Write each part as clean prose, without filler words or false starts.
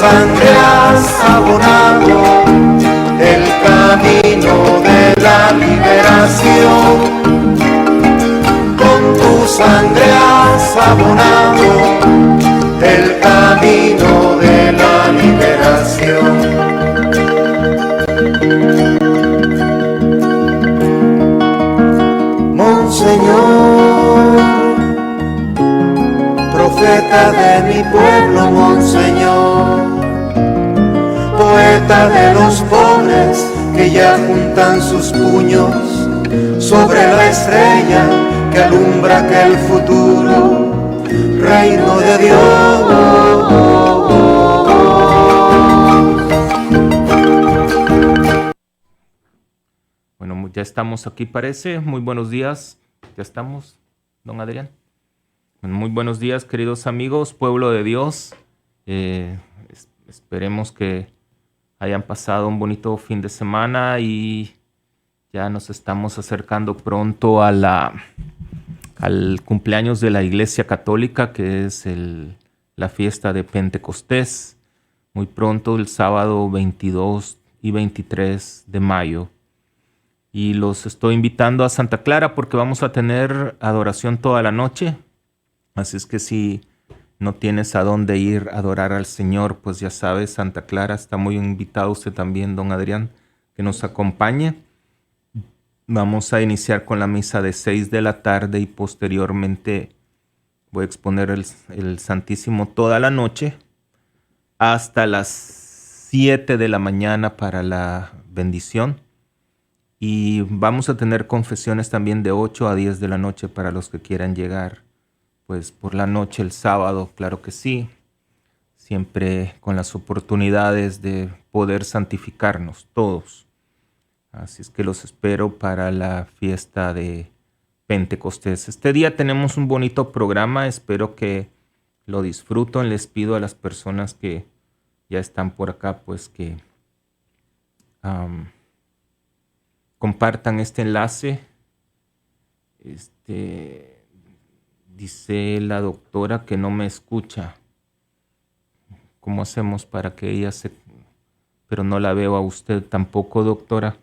sangre has abonado el camino de la liberación. Con tu sangre has abonado el camino de la liberación. Monseñor, profeta de mi pueblo, Monseñor, poeta de los pobres que ya juntan sus puños sobre la estrella que alumbra aquel futuro reino de Dios. Bueno, ya estamos aquí, parece. Muy buenos días. Ya estamos, don Adrián. Muy buenos días, queridos amigos, pueblo de Dios. Esperemos que hayan pasado un bonito fin de semana y ya nos estamos acercando pronto al cumpleaños de la Iglesia Católica, que es la fiesta de Pentecostés. Muy pronto, el sábado 22 y 23 de mayo. Y los estoy invitando a Santa Clara porque vamos a tener adoración toda la noche. Así es que si no tienes a dónde ir a adorar al Señor, pues ya sabes, Santa Clara, está muy invitado usted también, don Adrián, que nos acompañe. Vamos a iniciar con la misa de 6 de la tarde y posteriormente voy a exponer el Santísimo toda la noche hasta las 7 de la mañana para la bendición. Y vamos a tener confesiones también de 8 a 10 de la noche para los que quieran llegar pues por la noche el sábado, claro que sí, siempre con las oportunidades de poder santificarnos todos. Así es que los espero para la fiesta de Pentecostés. Este día tenemos un bonito programa, espero que lo disfruten. Les pido a las personas que ya están por acá, pues que compartan este enlace. Dice la doctora que no me escucha. ¿Cómo hacemos para que ella se... Pero no la veo a usted tampoco, doctora.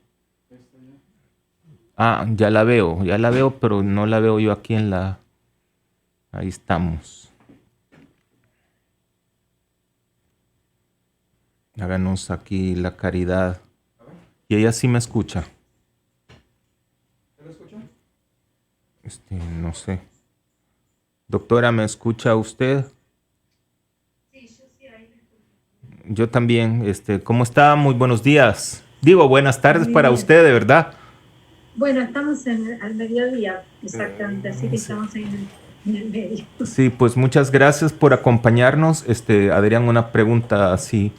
Ah, ya la veo, pero no la veo yo aquí en la... Ahí estamos. Háganos aquí la caridad. Y ella sí me escucha. ¿Me escucha? No sé. Doctora, ¿me escucha usted? Sí, yo sí, ahí me escucho. Yo también. ¿Cómo está? Muy buenos días. Digo, buenas tardes para bien. usted, de verdad. Bueno, estamos al mediodía, exactamente, así que sí. Estamos ahí en el medio. Sí, pues muchas gracias por acompañarnos. Adrián, una pregunta, si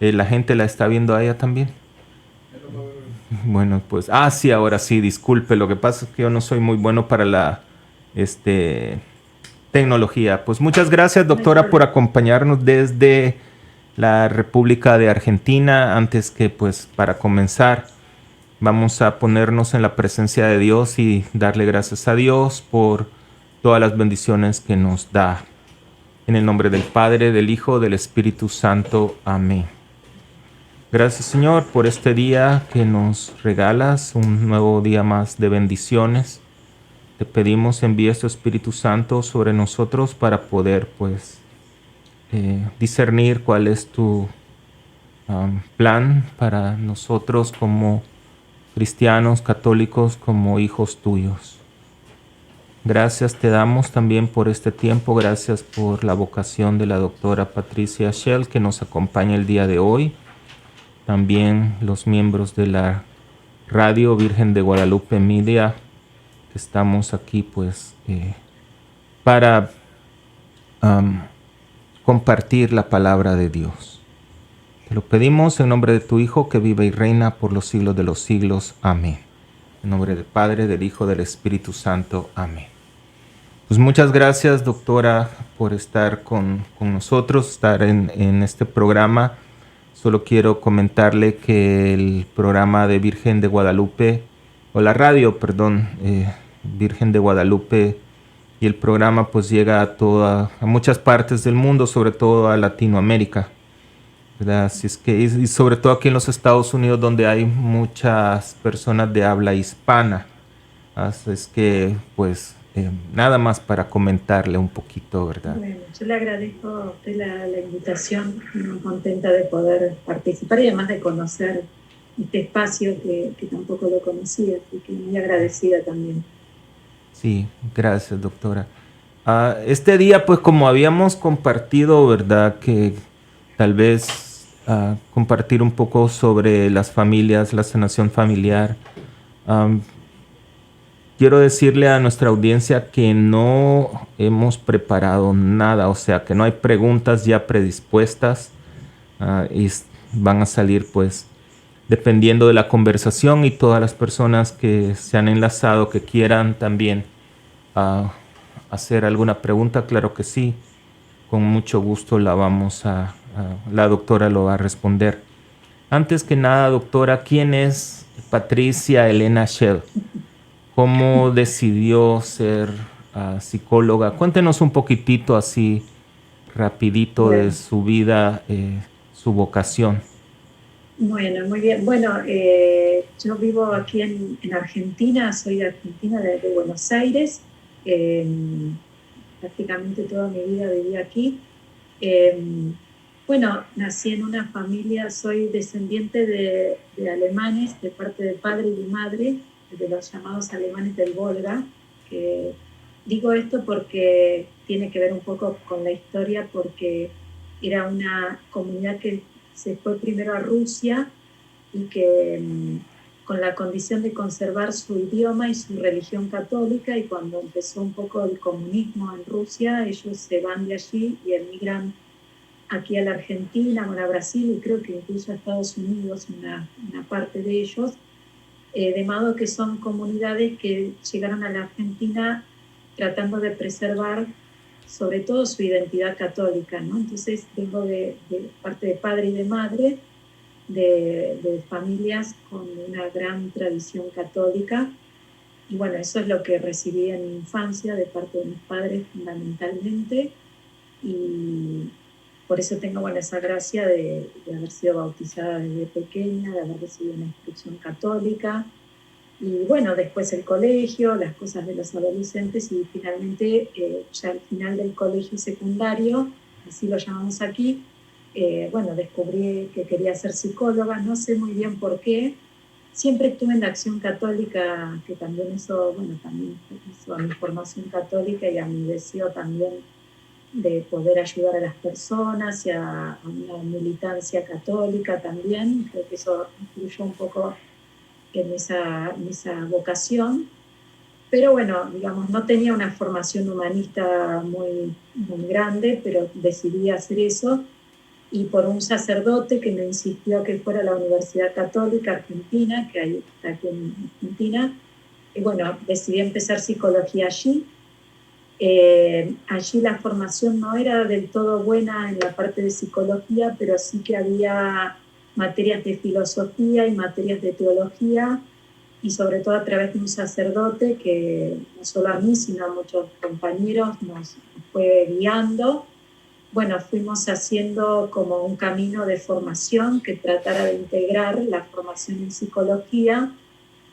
la gente la está viendo a ella también. Bueno, pues, sí, ahora sí, disculpe, lo que pasa es que yo no soy muy bueno para la, tecnología. Pues muchas gracias, doctora, por acompañarnos desde la República de Argentina. Antes que, pues, para comenzar, vamos a ponernos en la presencia de Dios y darle gracias a Dios por todas las bendiciones que nos da. En el nombre del Padre, del Hijo, del Espíritu Santo. Amén. Gracias, Señor, por este día que nos regalas, un nuevo día más de bendiciones. Te pedimos envíes tu Espíritu Santo sobre nosotros para poder, pues, discernir cuál es tu plan para nosotros como cristianos, católicos, como hijos tuyos. Gracias te damos también por este tiempo, gracias por la vocación de la doctora Patricia Schell que nos acompaña el día de hoy. También los miembros de la Radio Virgen de Guadalupe Media, que estamos aquí pues para compartir la palabra de Dios. Te lo pedimos en nombre de tu Hijo que vive y reina por los siglos de los siglos. Amén. En nombre del Padre, del Hijo, del Espíritu Santo. Amén. Pues muchas gracias, doctora, por estar con nosotros, estar en este programa. Solo quiero comentarle que el programa de Virgen de Guadalupe, o la radio, perdón, Virgen de Guadalupe, y el programa pues llega a muchas partes del mundo, sobre todo a Latinoamérica. ¿verdad? Así es que, y sobre todo aquí en los Estados Unidos, donde hay muchas personas de habla hispana. Así es que, pues, nada más para comentarle un poquito, ¿verdad? Bueno, yo le agradezco a usted la invitación, muy contenta de poder participar y además de conocer este espacio que tampoco lo conocía, así que muy agradecida también. Sí, gracias, doctora. Este día, pues como habíamos compartido, ¿verdad? Que tal vez compartir un poco sobre las familias, la sanación familiar. Am, Quiero decirle a nuestra audiencia que no hemos preparado nada, o sea, que no hay preguntas ya predispuestas van a salir pues dependiendo de la conversación y todas las personas que se han enlazado que quieran también ah, hacer alguna pregunta, claro que sí, con mucho gusto la doctora lo va a responder. Antes que nada, doctora, ¿quién es Patricia Elena Shell? ¿Cómo decidió ser psicóloga? Cuéntenos un poquitito así, rapidito de Bueno, su vida, su vocación. bueno, muy bien. Bueno, yo vivo aquí en Argentina, soy de Argentina, de Buenos Aires. Eh, Prácticamente toda mi vida viví aquí. Eh, bueno, nací en una familia, soy descendiente de alemanes, de parte de padre y de madre, de los llamados alemanes del Volga, que digo esto porque tiene que ver un poco con la historia, porque era una comunidad que se fue primero a Rusia y que con la condición de conservar su idioma y su religión católica, y cuando empezó un poco el comunismo en Rusia, ellos se van de allí y emigran aquí a la Argentina, bueno, a Brasil y creo que incluso a Estados Unidos, una parte de ellos, de modo que son comunidades que llegaron a la Argentina tratando de preservar sobre todo su identidad católica, ¿no? Entonces vengo de parte de padre y de madre, de familias con una gran tradición católica. Y bueno, eso es lo que recibí en mi infancia de parte de mis padres fundamentalmente. Y por eso tengo bueno, esa gracia de haber sido bautizada desde pequeña, de haber recibido una instrucción católica. Y bueno, después el colegio, las cosas de los adolescentes y finalmente ya al final del colegio secundario, así lo llamamos aquí, bueno, descubrí que quería ser psicóloga, no sé muy bien por qué. Siempre estuve en la acción católica, que también eso, bueno, también hizo a mi formación católica y a mi deseo también de poder ayudar a las personas y a una militancia católica también. Creo que eso influyó un poco en esa vocación. Pero bueno, digamos, no tenía una formación humanista muy grande, pero decidí hacer eso. Y por un sacerdote que me insistió que fuera a la Universidad Católica Argentina, que hay aquí en Argentina, y bueno, decidí empezar psicología allí. Allí la formación no era del todo buena en la parte de psicología, pero sí que había materias de filosofía y materias de teología, y sobre todo a través de un sacerdote que no solo a mí, sino a muchos compañeros nos fue guiando. Bueno, fuimos haciendo como un camino de formación que tratara de integrar la formación en psicología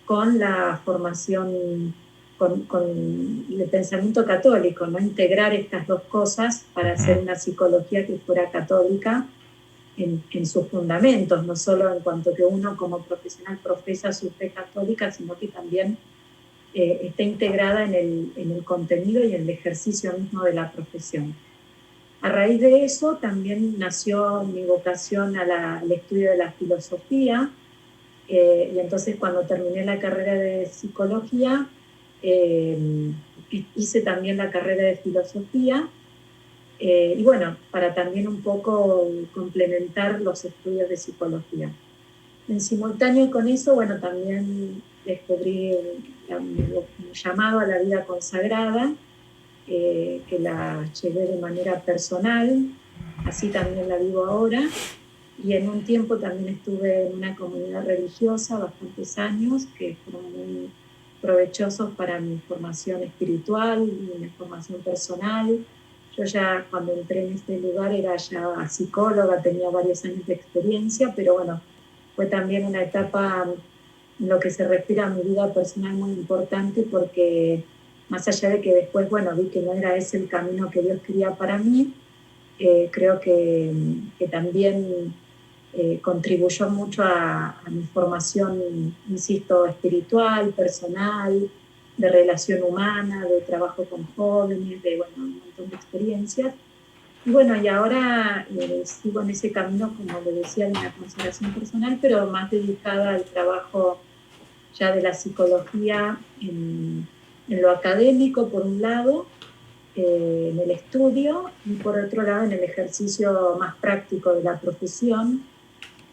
con la formación con el pensamiento católico, ¿no? Integrar estas dos cosas para hacer Ujú. una psicología que fuera católica en sus fundamentos, no solo en cuanto que uno como profesional profesa su fe católica, sino que también está integrada en el contenido y en el ejercicio mismo de la profesión. A raíz de eso también nació mi vocación al estudio de la filosofía, y entonces cuando terminé la carrera de psicología, eh, hice también la carrera de filosofía, y bueno, para también un poco complementar los estudios de psicología. En simultáneo con eso, bueno, también descubrí mi llamado a la vida consagrada, que la llevé de manera personal, así también la vivo ahora. Y en un tiempo también estuve en una comunidad religiosa, bastantes años, que fueron muy provechosos para mi formación espiritual y mi formación personal. Yo ya cuando entré en este lugar era ya psicóloga, tenía varios años de experiencia, pero bueno, fue también una etapa en lo que se refiere a mi vida personal muy importante, porque más allá de que después, bueno, vi que no era ese el camino que Dios quería para mí, creo que también contribuyó mucho a mi formación, insisto, espiritual, personal, de relación humana, de trabajo con jóvenes, de bueno, un montón de experiencias. Y bueno, y ahora sigo en ese camino, como le decía, de una consagración personal, pero más dedicada al trabajo ya de la psicología en lo académico, por un lado, en el estudio, y por otro lado, en el ejercicio más práctico de la profesión,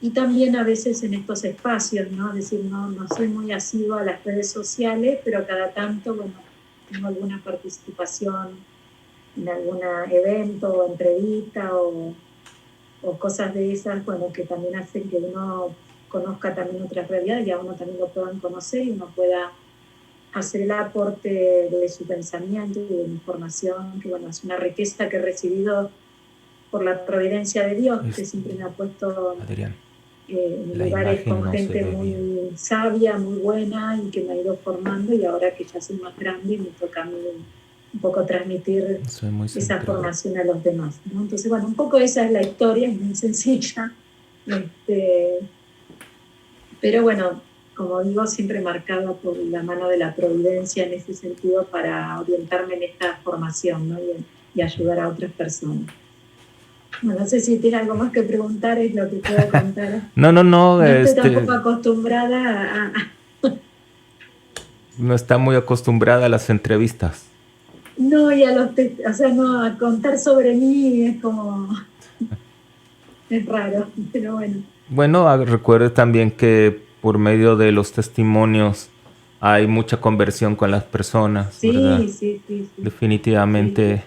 y también a veces en estos espacios, ¿no? Es decir, no soy muy asidua a las redes sociales, pero cada tanto, bueno, tengo alguna participación en algún evento o entrevista o cosas de esas, bueno, que también hacen que uno conozca también otras realidades y a uno también lo puedan conocer y uno pueda hacer el aporte de su pensamiento y de mi información, que bueno, es una riqueza que he recibido por la providencia de Dios, que siempre me ha puesto Adrián, en la lugares imagen con no se gente ve muy bien. sabia, muy buena y que me ha ido formando, y ahora que ya soy más grande me toca a mí un poco transmitir Soy muy esa centrado. formación a los demás, ¿no? Entonces, bueno, un poco esa es la historia, es muy sencilla, pero bueno, como digo, siempre marcada por la mano de la providencia en ese sentido para orientarme en esta formación, ¿no? Y ayudar a otras personas. Bueno, no sé si tiene algo más que preguntar, es lo que puedo contar. No, no, no, No estoy tampoco acostumbrada no está muy acostumbrada a las entrevistas. no, y a o sea, no, a contar sobre mí es como, es raro, pero bueno. Bueno, recuerde también que por medio de los testimonios hay mucha conversión con las personas, ¿verdad? Sí, sí, sí, sí, sí, Definitivamente.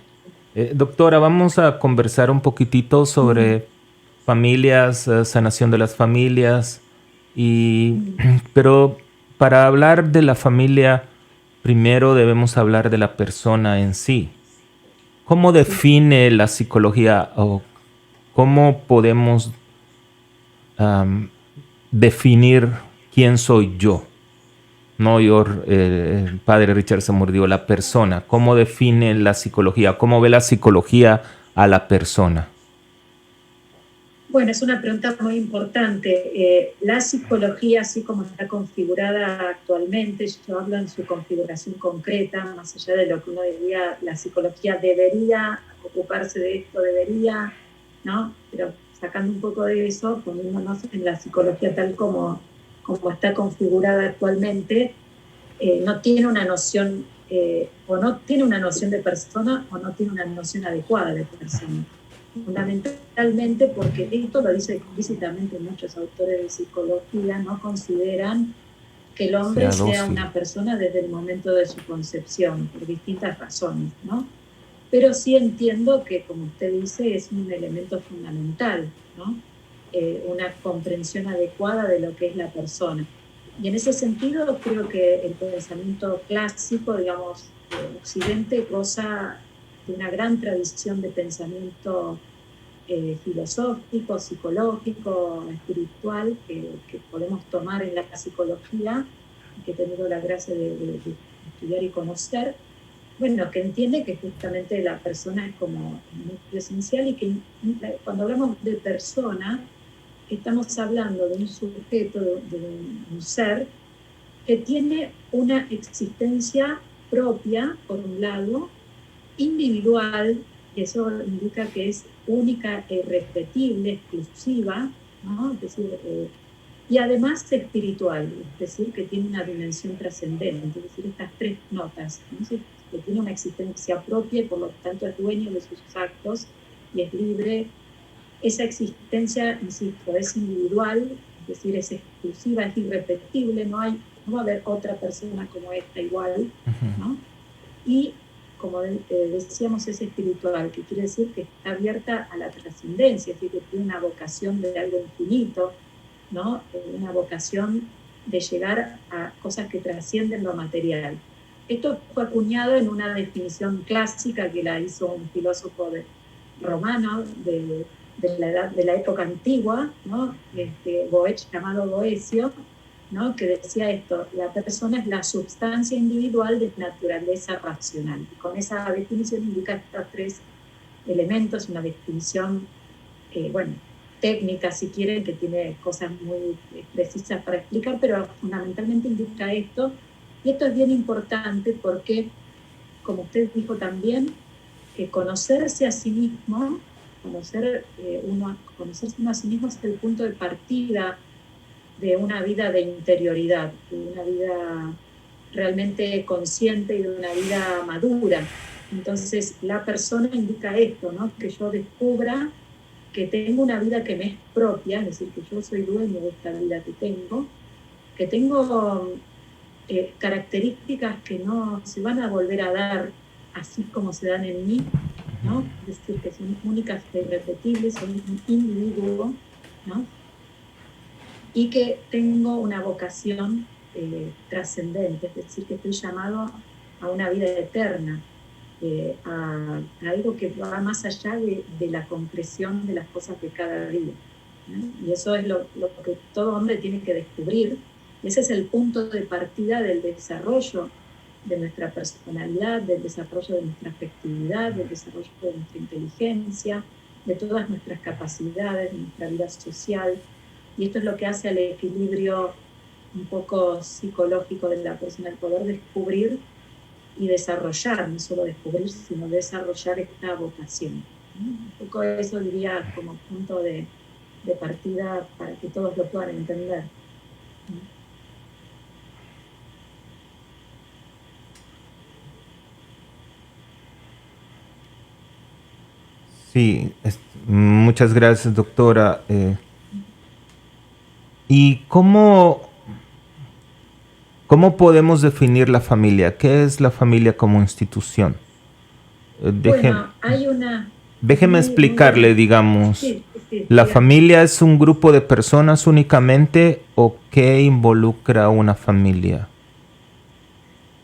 sí. Doctora, vamos a conversar un poquitito Mm, sobre familias, sanación de las familias, y, mm. pero para hablar de la familia, primero debemos hablar de la persona en sí. ¿Cómo Sí. define la psicología o cómo podemos am, definir quién soy yo? No yo, el padre Richard Samur, la persona. ¿Cómo define la psicología? ¿Cómo ve la psicología a la persona? Bueno, es una pregunta muy importante. La psicología, así como está configurada actualmente, yo hablo en su configuración concreta, más allá de lo que uno diría, la psicología debería ocuparse de esto, debería, ¿no? Pero sacando un poco de eso, poniéndonos en la psicología tal como está configurada actualmente, no tiene una noción, o no tiene una noción de persona o no tiene una noción adecuada de persona. Fundamentalmente porque esto lo dice explícitamente muchos autores de psicología, no consideran que el hombre Sea sea dócil. una persona desde el momento de su concepción, por distintas razones, ¿no? Pero sí entiendo que, como usted dice, es un elemento fundamental, ¿no? Una comprensión adecuada de lo que es la persona. Y en ese sentido creo que el pensamiento clásico, digamos, Occidente goza de una gran tradición de pensamiento filosófico, psicológico, espiritual, que podemos tomar en la psicología, y que he tenido la gracia de estudiar y conocer, bueno, que entiende que justamente la persona es como un núcleo esencial, y que cuando hablamos de persona, estamos hablando de un sujeto, de un ser, que tiene una existencia propia, por un lado, individual, y eso indica que es única e irrepetible, exclusiva, ¿no? Es decir, y además espiritual, es decir, que tiene una dimensión trascendente, es decir, estas tres notas, ¿no? Que tiene una existencia propia y por lo tanto es dueño de sus actos y es libre. Esa existencia, insisto, es individual, es decir, es exclusiva, es irrepetible, no va a haber otra persona como esta igual, ¿no? Y como decíamos, es espiritual, que quiere decir que está abierta a la trascendencia, es decir, que tiene una vocación de algo infinito, ¿no? Una vocación de llegar a cosas que trascienden lo material. Esto fue acuñado en una definición clásica que la hizo un filósofo romano de la época antigua, ¿no? Llamado Boecio, ¿no? Que decía esto: la persona es la substancia individual de naturaleza racional. Y con esa definición indica estos tres elementos, una definición, bueno, técnica, si quieren, que tiene cosas muy precisas para explicar, pero fundamentalmente indica esto. Y esto es bien importante porque, como usted dijo también, conocerse a sí mismo, conocerse uno a sí mismo es el punto de partida de una vida de interioridad, de una vida realmente consciente y de una vida madura. Entonces, la persona indica esto, ¿no? Que yo descubra que tengo una vida que me es propia, es decir, que yo soy dueño de esta vida que tengo características que no se van a volver a dar así como se dan en mí, ¿no? Es decir, que son únicas e irrepetibles, son un individuo, ¿no? Y que tengo una vocación trascendente, es decir, que estoy llamado a una vida eterna, a algo que va más allá de la concreción de las cosas de cada día, ¿no? Y eso es lo que todo hombre tiene que descubrir. Ese es el punto de partida del desarrollo de nuestra personalidad, del desarrollo de nuestra afectividad, del desarrollo de nuestra inteligencia, de todas nuestras capacidades, de nuestra vida social. Y esto es lo que hace al equilibrio un poco psicológico de la persona, el poder descubrir y desarrollar, no solo descubrir, sino desarrollar esta vocación. Un poco eso diría como punto de partida para que todos lo puedan entender. Sí, muchas gracias, doctora. ¿Y cómo podemos definir la familia? ¿Qué es la familia como institución? Bueno, hay una... Déjeme explicarle, digamos, sí, ¿la dígame. familia es un grupo de personas únicamente o qué involucra una familia?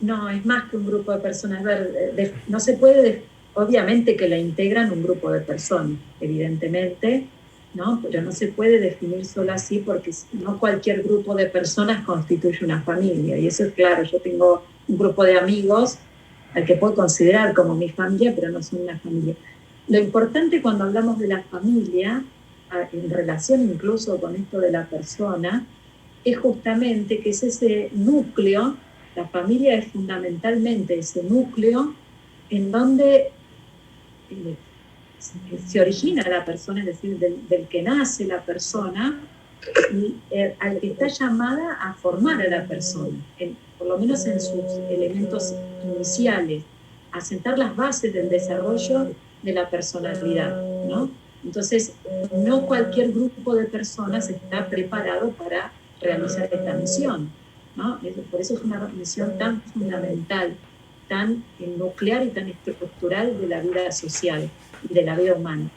No, es más que un grupo de personas. A ver, no se puede, obviamente que la integran un grupo de personas, evidentemente, ¿no? Pero no se puede definir solo así porque no cualquier grupo de personas constituye una familia. Y eso es claro, yo tengo un grupo de amigos al que puedo considerar como mi familia, pero no son una familia. Lo importante cuando hablamos de la familia, en relación incluso con esto de la persona, es justamente que es ese núcleo. La familia es fundamentalmente ese núcleo en donde se origina la persona, es decir, del que nace la persona y al que está llamada a formar a la persona, por lo menos en sus elementos iniciales, a sentar las bases del desarrollo de la personalidad, ¿no? Entonces, no cualquier grupo de personas está preparado para realizar esta misión, ¿no? Por eso es una misión tan fundamental, tan nuclear y tan estructural de la vida social y de la vida humana.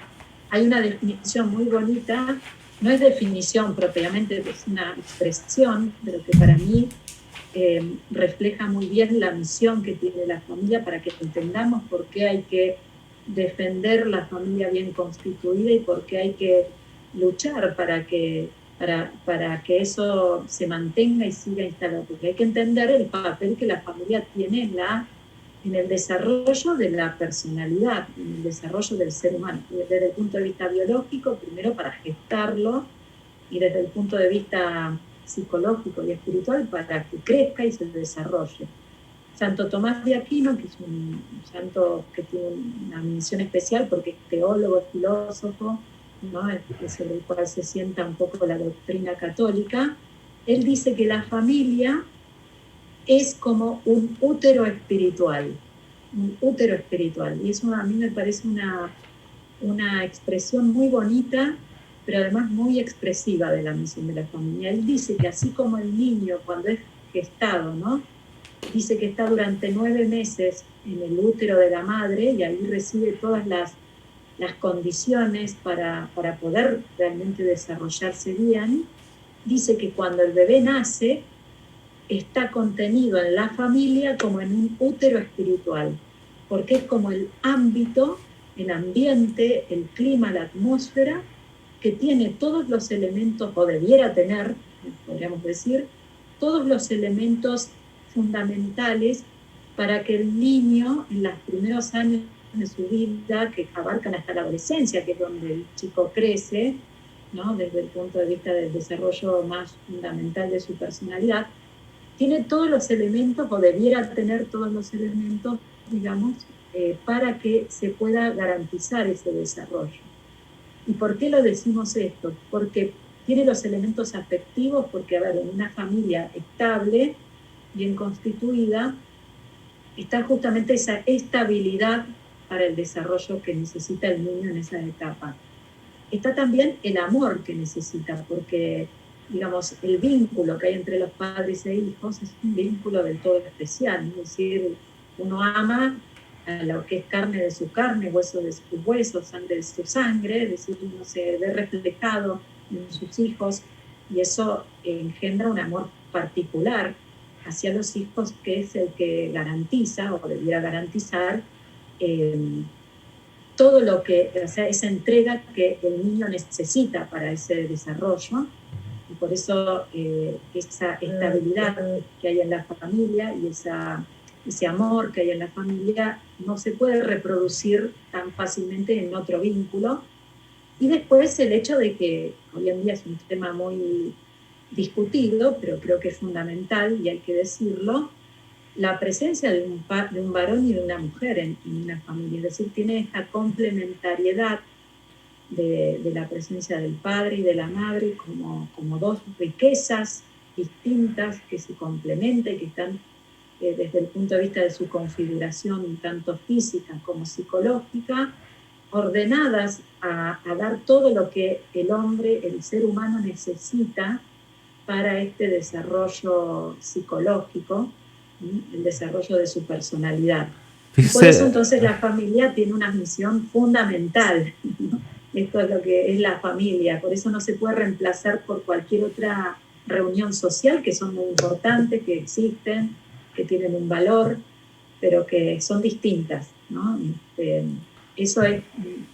Hay una definición muy bonita, no es definición propiamente, es una expresión, pero que para mí refleja muy bien la misión que tiene la familia para que entendamos por qué hay que defender la familia bien constituida y por qué hay que luchar para que eso se mantenga y siga instalado, porque hay que entender el papel que la familia tiene en el desarrollo de la personalidad, en el desarrollo del ser humano, desde el punto de vista biológico, primero para gestarlo, y desde el punto de vista psicológico y espiritual para que crezca y se desarrolle. Santo Tomás de Aquino, que es un santo que tiene una misión especial porque es teólogo, es filósofo, ¿no? Sobre el cual se sienta un poco la doctrina católica, él dice que la familia es como un útero espiritual, y eso a mí me parece una expresión muy bonita, pero además muy expresiva de la misión de la familia. Él dice que así como el niño cuando es gestado, ¿no? Dice que está durante 9 meses en el útero de la madre y ahí recibe todas las condiciones para poder realmente desarrollarse bien. Dice que cuando el bebé nace, está contenido en la familia como en un útero espiritual, porque es como el ámbito, el ambiente, el clima, la atmósfera, que tiene todos los elementos, o debiera tener, podríamos decir, todos los elementos fundamentales para que el niño, en los primeros años de su vida, que abarcan hasta la adolescencia, que es donde el chico crece, ¿no? Desde el punto de vista del desarrollo más fundamental de su personalidad, tiene todos los elementos, o debiera tener todos los elementos, digamos, para que se pueda garantizar ese desarrollo. ¿Y por qué lo decimos esto? Porque tiene los elementos afectivos, porque, a ver, en una familia estable, bien constituida, está justamente esa estabilidad para el desarrollo que necesita el niño en esa etapa. Está también el amor que necesita, porque, digamos, el vínculo que hay entre los padres e hijos es un vínculo del todo especial, es decir, uno ama a lo que es carne de su carne, hueso de sus huesos, sangre de su sangre, es decir, uno se ve reflejado en sus hijos y eso engendra un amor particular hacia los hijos, que es el que garantiza o debiera garantizar todo lo que, o sea, esa entrega que el niño necesita para ese desarrollo, y por eso esa estabilidad que hay en la familia y ese amor que hay en la familia no se puede reproducir tan fácilmente en otro vínculo. Y después el hecho de que hoy en día es un tema muy discutido, pero creo que es fundamental y hay que decirlo, la presencia de un varón y de una mujer en una familia. Es decir, tiene esta complementariedad de la presencia del padre y de la madre como dos riquezas distintas que se complementan y que están desde el punto de vista de su configuración tanto física como psicológica, ordenadas a dar todo lo que el hombre, el ser humano necesita para este desarrollo psicológico, el desarrollo de su personalidad. Por eso entonces la familia tiene una misión fundamental, ¿no? Esto es lo que es la familia, por eso no se puede reemplazar por cualquier otra reunión social, que son muy importantes, que existen, que tienen un valor, pero que son distintas, ¿no? Eso es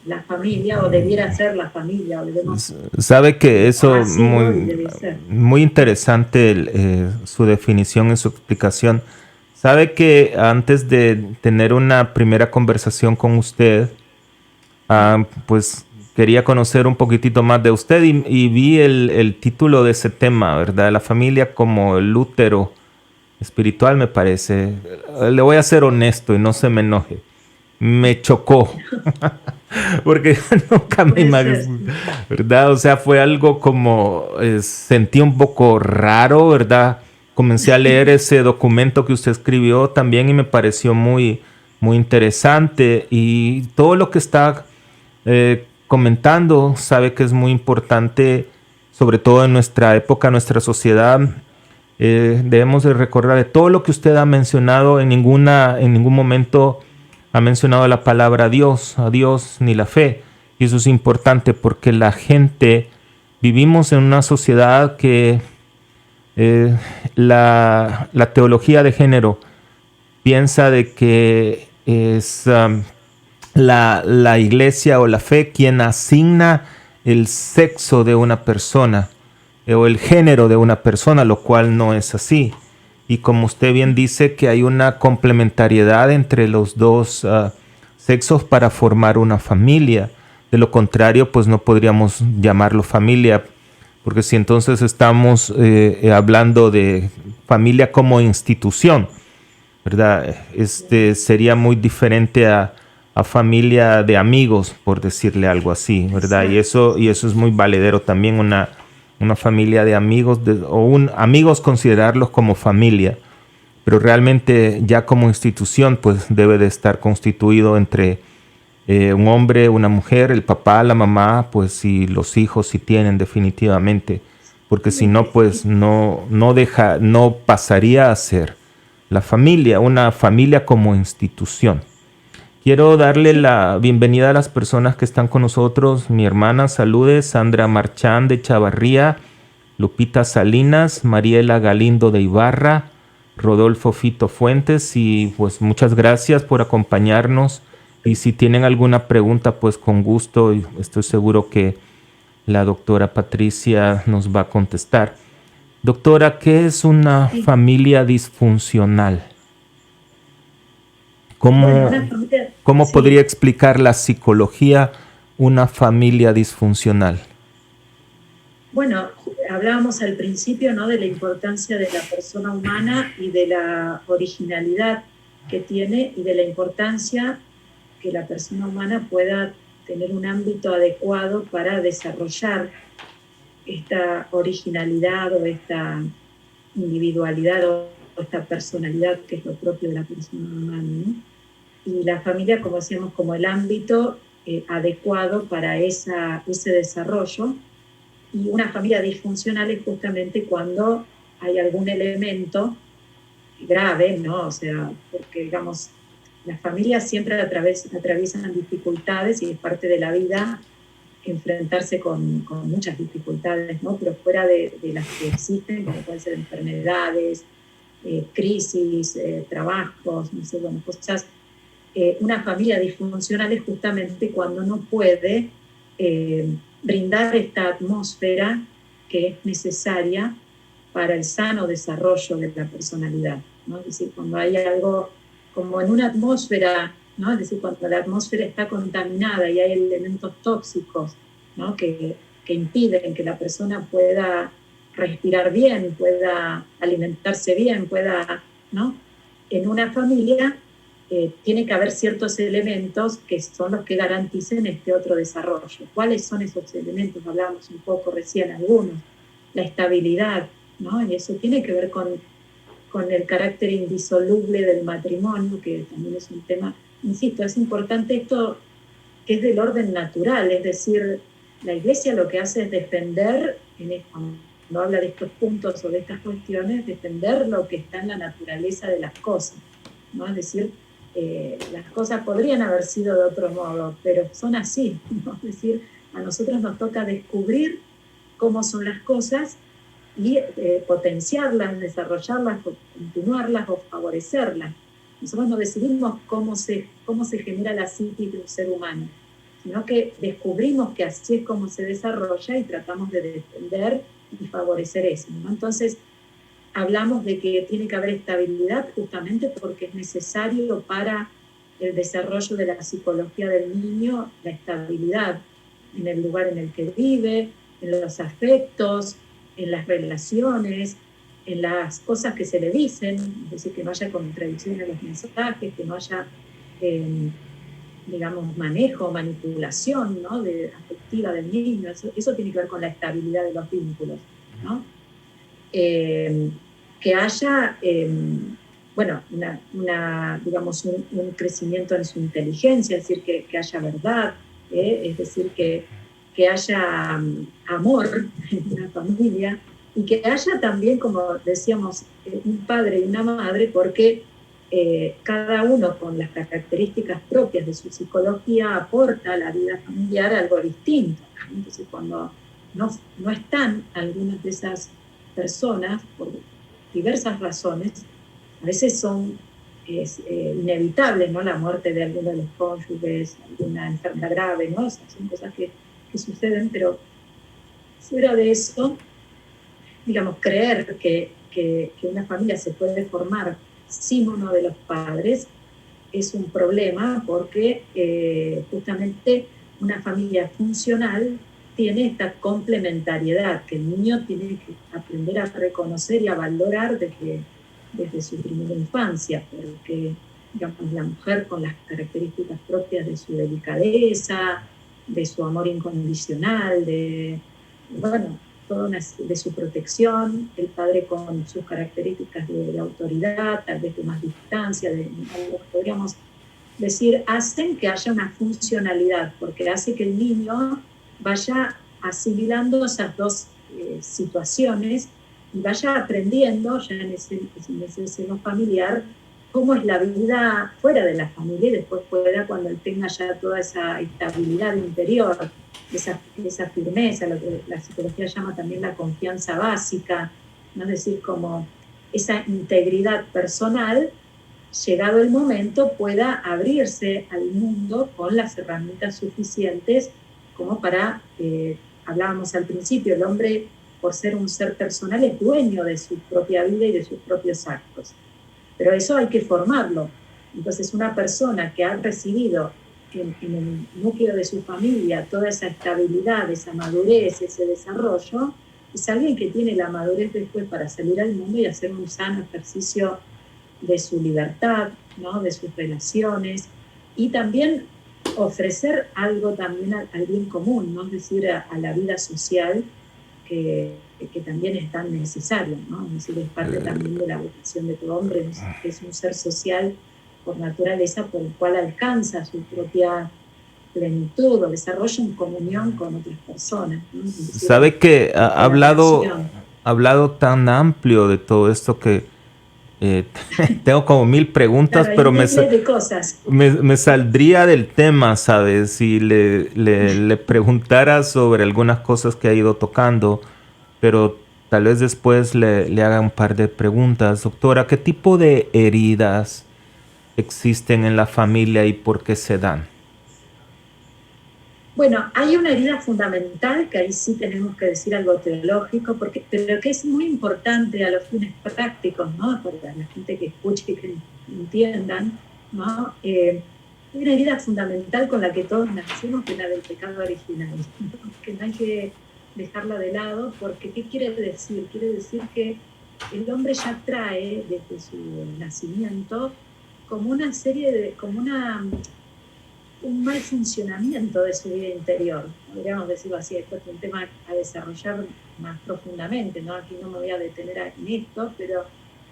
la familia, o debiera ser la familia. O debemos, sabe que eso es muy interesante su definición y su explicación. Sabe que antes de tener una primera conversación con usted, pues quería conocer un poquitito más de usted y vi el título de ese tema, ¿verdad? La familia como el útero espiritual, me parece. Le voy a ser honesto y no se me enoje. Me chocó, porque nunca me imaginé, ¿verdad? O sea, fue algo como, sentí un poco raro, ¿verdad? Comencé a leer ese documento que usted escribió también y me pareció muy, muy interesante. Y todo lo que está comentando, sabe que es muy importante, sobre todo en nuestra época, nuestra sociedad. Debemos de recordar de todo lo que usted ha mencionado, en ningún momento ha mencionado la palabra a Dios ni la fe. Y eso es importante porque la gente, vivimos en una sociedad que la teología de género piensa de que es la iglesia o la fe quien asigna el sexo de una persona o el género de una persona, lo cual no es así. Y como usted bien dice, que hay una complementariedad entre los dos sexos para formar una familia. De lo contrario, pues no podríamos llamarlo familia, porque si entonces estamos hablando de familia como institución, ¿verdad? Sería muy diferente a familia de amigos, por decirle algo así, ¿verdad? Y eso es muy valedero también, una familia de amigos, amigos considerarlos como familia, pero realmente ya como institución pues debe de estar constituido entre un hombre, una mujer, el papá, la mamá, pues y los hijos si tienen definitivamente, porque si no pues no pasaría a ser la familia, una familia como institución. Quiero darle la bienvenida a las personas que están con nosotros. Mi hermana, salude, Sandra Marchán de Chavarría, Lupita Salinas, Mariela Galindo de Ibarra, Rodolfo Fito Fuentes, y pues muchas gracias por acompañarnos. Y si tienen alguna pregunta, pues con gusto, y estoy seguro que la doctora Patricia nos va a contestar. Doctora, ¿qué es una Sí. familia disfuncional? Bueno, ¿Cómo, una familia, cómo podría sí. explicar la psicología una familia disfuncional? Bueno, hablábamos al principio, ¿no?, de la importancia de la persona humana y de la originalidad que tiene y de la importancia que la persona humana pueda tener un ámbito adecuado para desarrollar esta originalidad o esta individualidad o esta personalidad que es lo propio de la persona humana, ¿no? Y la familia, como decíamos, como el ámbito adecuado para ese desarrollo. Y una familia disfuncional es justamente cuando hay algún elemento grave, ¿no? O sea, porque digamos, las familias siempre atraviesan dificultades y es parte de la vida enfrentarse con muchas dificultades, ¿no? Pero fuera de las que existen, como pueden ser enfermedades, crisis, trabajos, no sé, bueno, cosas. Una familia disfuncional es justamente cuando no puede brindar esta atmósfera que es necesaria para el sano desarrollo de la personalidad, ¿no? Es decir, cuando hay algo como en una atmósfera, ¿no? Es decir, cuando la atmósfera está contaminada y hay elementos tóxicos, ¿no?, que impiden que la persona pueda respirar bien, pueda alimentarse bien, pueda, ¿no? En una familia tiene que haber ciertos elementos que son los que garanticen este otro desarrollo. ¿Cuáles son esos elementos? Hablábamos un poco recién algunos. La estabilidad, ¿no? Y eso tiene que ver con el carácter indisoluble del matrimonio, que también es un tema, insisto, es importante esto que es del orden natural, es decir, la Iglesia lo que hace es defender, cuando habla de estos puntos o de estas cuestiones, defender lo que está en la naturaleza de las cosas, ¿no? Es decir, las cosas podrían haber sido de otro modo, pero son así, ¿no? Es decir, a nosotros nos toca descubrir cómo son las cosas y potenciarlas, desarrollarlas, continuarlas o favorecerlas. Nosotros no decidimos cómo se genera la psiquis de un ser humano, sino que descubrimos que así es como se desarrolla y tratamos de defender y favorecer eso, ¿no? Entonces, hablamos de que tiene que haber estabilidad justamente porque es necesario para el desarrollo de la psicología del niño, la estabilidad en el lugar en el que vive, en los afectos, en las relaciones, en las cosas que se le dicen, es decir, que no haya contradicción en los mensajes, que no haya, digamos, manejo, manipulación, ¿no?, afectiva del niño. Eso tiene que ver con la estabilidad de los vínculos, ¿no? Que haya, bueno, digamos, un crecimiento en su inteligencia, es decir, que haya verdad, es decir, que haya amor en una familia y que haya también, como decíamos, un padre y una madre, porque cada uno con las características propias de su psicología aporta a la vida familiar algo distinto. Entonces, cuando no están algunas de esas personas, por diversas razones, a veces es inevitable, ¿no?, la muerte de alguno de los cónyuges, alguna enfermedad grave, ¿no? Esas son cosas que suceden, pero fuera de eso, digamos, creer que una familia se puede formar sin uno de los padres es un problema porque justamente una familia funcional tiene esta complementariedad que el niño tiene que aprender a reconocer y a valorar desde su primera infancia, porque, digamos, la mujer con las características propias de su delicadeza, de su amor incondicional, bueno, de su protección, el padre con sus características de autoridad, tal vez de más distancia, de algo que podríamos decir, hacen que haya una funcionalidad, porque hace que el niño vaya asimilando esas dos situaciones y vaya aprendiendo ya en ese seno familiar cómo es la vida fuera de la familia y después fuera cuando él tenga ya toda esa estabilidad interior esa firmeza, lo que la psicología llama también la confianza básica, ¿no? Es decir, como esa integridad personal, llegado el momento, pueda abrirse al mundo con las herramientas suficientes como para, hablábamos al principio, el hombre, por ser un ser personal, es dueño de su propia vida y de sus propios actos. Pero eso hay que formarlo. Entonces, una persona que ha recibido en el núcleo de su familia toda esa estabilidad, esa madurez, ese desarrollo, es alguien que tiene la madurez después para salir al mundo y hacer un sano ejercicio de su libertad, ¿no? De sus relaciones, y también ofrecer algo también al bien común, ¿no? Es decir, a la vida social que también es tan necesario, ¿no? Es decir, es parte también de la vocación de todo hombre, que es un ser social por naturaleza, por el cual alcanza su propia plenitud o desarrollo en comunión con otras personas, ¿no? Decir, sabe que ha hablado tan amplio de todo esto que tengo como 1000 preguntas, claro, pero me saldría del tema, ¿sabes? Si le preguntara sobre algunas cosas que ha ido tocando, pero tal vez después le haga un par de preguntas. Doctora, ¿qué tipo de heridas existen en la familia y por qué se dan? Bueno, hay una herida fundamental, que ahí sí tenemos que decir algo teológico, pero que es muy importante a los fines prácticos, ¿no? Para la gente que escuche y que entiendan, ¿no? Hay una herida fundamental con la que todos nacemos, que es la del pecado original, ¿no? Que no hay que dejarla de lado, porque ¿qué quiere decir? Quiere decir que el hombre ya trae desde su nacimiento como una serie de, un mal funcionamiento de su vida interior, podríamos decirlo así. Esto es un tema a desarrollar más profundamente, ¿no? Aquí no me voy a detener en esto, pero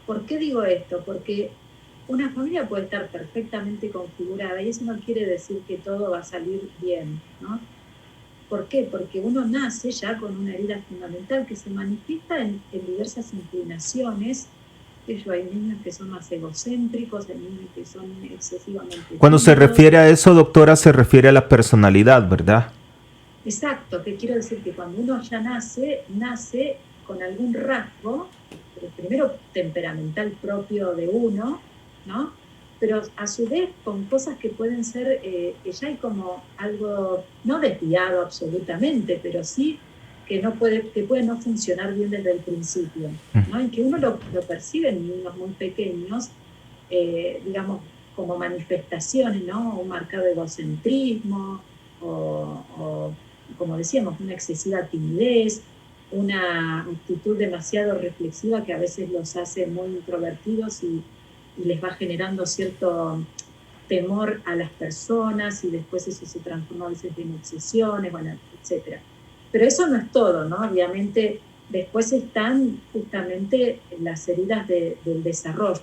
¿por qué digo esto? Porque una familia puede estar perfectamente configurada y eso no quiere decir que todo va a salir bien, ¿no? ¿Por qué? Porque uno nace ya con una herida fundamental que se manifiesta en diversas inclinaciones. Hay niños que son más egocéntricos, hay niños que son excesivamente... Cuando se refiere a eso, doctora, se refiere a la personalidad, ¿verdad? Exacto, que quiero decir que cuando uno ya nace con algún rasgo, primero temperamental propio de uno, ¿no? Pero a su vez con cosas que pueden ser, que ya hay como algo, no desviado absolutamente, pero sí que puede no funcionar bien desde el principio, ¿no? Y que uno lo percibe en niños muy pequeños, digamos, como manifestaciones, ¿no? Un marcado egocentrismo, o como decíamos, una excesiva timidez, una actitud demasiado reflexiva que a veces los hace muy introvertidos y les va generando cierto temor a las personas, y después eso se transforma a veces en obsesiones, bueno, etcétera. Pero eso no es todo, ¿no? Obviamente después están justamente las heridas del desarrollo.